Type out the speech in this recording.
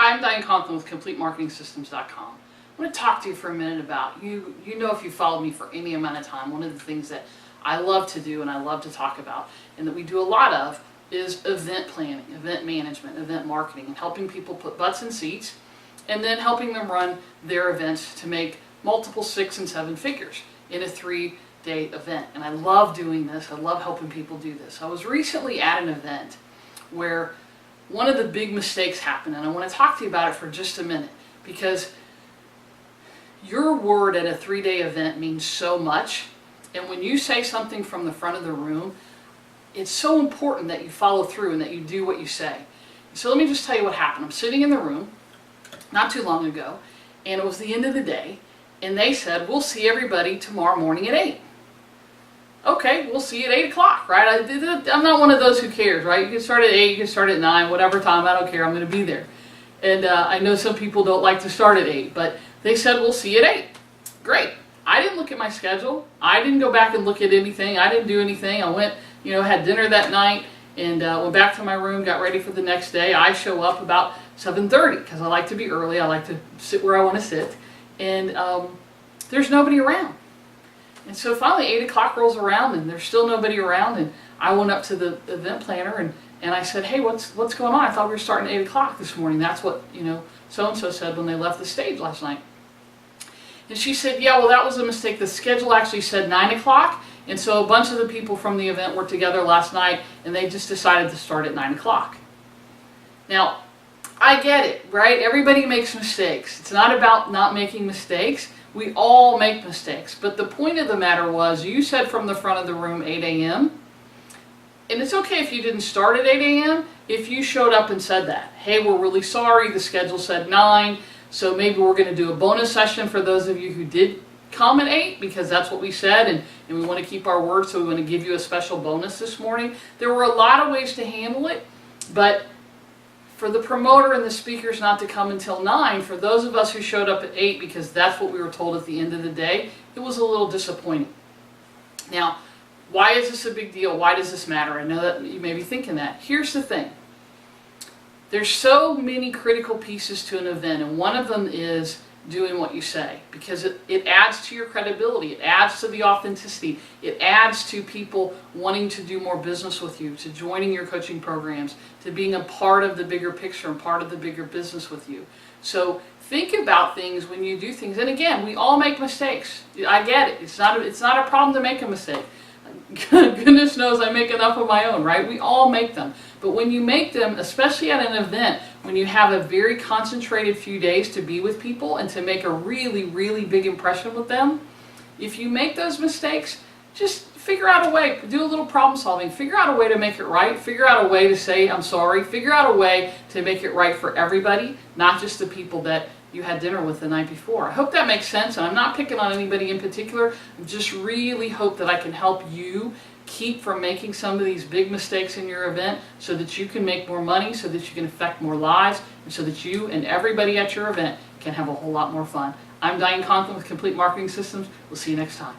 Hi, I'm Diane Conklin with CompleteMarketingSystems.com. I want to talk to you for a minute about, you know, if you followed me for any amount of time, one of the things that I love to do and I love to talk about and that we do a lot of is event planning, event management, event marketing, and helping people put butts in seats and then helping them run their events to make multiple 6 and 7 figures in a 3-day event. And I love doing this. I love helping people do this. I was recently at an event where one of the big mistakes happened, and I want to talk to you about it for just a minute, because your word at a 3-day event means so much, and when you say something from the front of the room, it's so important that you follow through and that you do what you say. So let me just tell you what happened. I'm sitting in the room not too long ago, and it was the end of the day, and they said, we'll see everybody tomorrow morning at 8. Okay, we'll see you at 8 o'clock, right? I'm not one of those who cares, right? You can start at 8, you can start at 9, whatever time, I don't care, I'm going to be there. And I know some people don't like to start at 8, but they said, we'll see you at 8. Great. I didn't look at my schedule. I didn't go back and look at anything. I didn't do anything. I went, had dinner that night and went back to my room, got ready for the next day. I show up about 7:30 because I like to be early. I like to sit where I want to sit. And there's nobody around. And so finally 8 o'clock rolls around and there's still nobody around, and I went up to the event planner and I said, hey, what's going on? I thought we were starting at 8 o'clock this morning. That's what, so-and-so said when they left the stage last night. And she said, yeah, well, that was a mistake. The schedule actually said 9 o'clock, and so a bunch of the people from the event were together last night and they just decided to start at 9 o'clock. Now, I get it, right? Everybody makes mistakes. It's not about not making mistakes. We all make mistakes, but the point of the matter was, you said from the front of the room 8 a.m., and it's okay if you didn't start at 8 a.m. if you showed up and said that. Hey, we're really sorry, the schedule said 9, so maybe we're going to do a bonus session for those of you who did come at 8, because that's what we said, and we want to keep our word, so we want to give you a special bonus this morning. There were a lot of ways to handle it, but for the promoter and the speakers not to come until 9, for those of us who showed up at 8 because that's what we were told at the end of the day, it was a little disappointing. Now, why is this a big deal? Why does this matter? I know that you may be thinking that. Here's the thing. There's so many critical pieces to an event, and one of them is doing what you say, because it adds to your credibility, it adds to the authenticity, it adds to people wanting to do more business with you, to joining your coaching programs, to being a part of the bigger picture and part of the bigger business with you. So think about things when you do things, and again, we all make mistakes. I get it. It's not a problem to make a mistake. Goodness knows I make enough of my own, right? We all make them. But when you make them, especially at an event, when you have a very concentrated few days to be with people and to make a really, really big impression with them, if you make those mistakes, just figure out a way, do a little problem solving, figure out a way to make it right, figure out a way to say I'm sorry, figure out a way to make it right for everybody, not just the people that you had dinner with the night before. I hope that makes sense, and I'm not picking on anybody in particular. I just really hope that I can help you keep from making some of these big mistakes in your event so that you can make more money, so that you can affect more lives, and so that you and everybody at your event can have a whole lot more fun. I'm Diane Conklin with Complete Marketing Systems. We'll see you next time.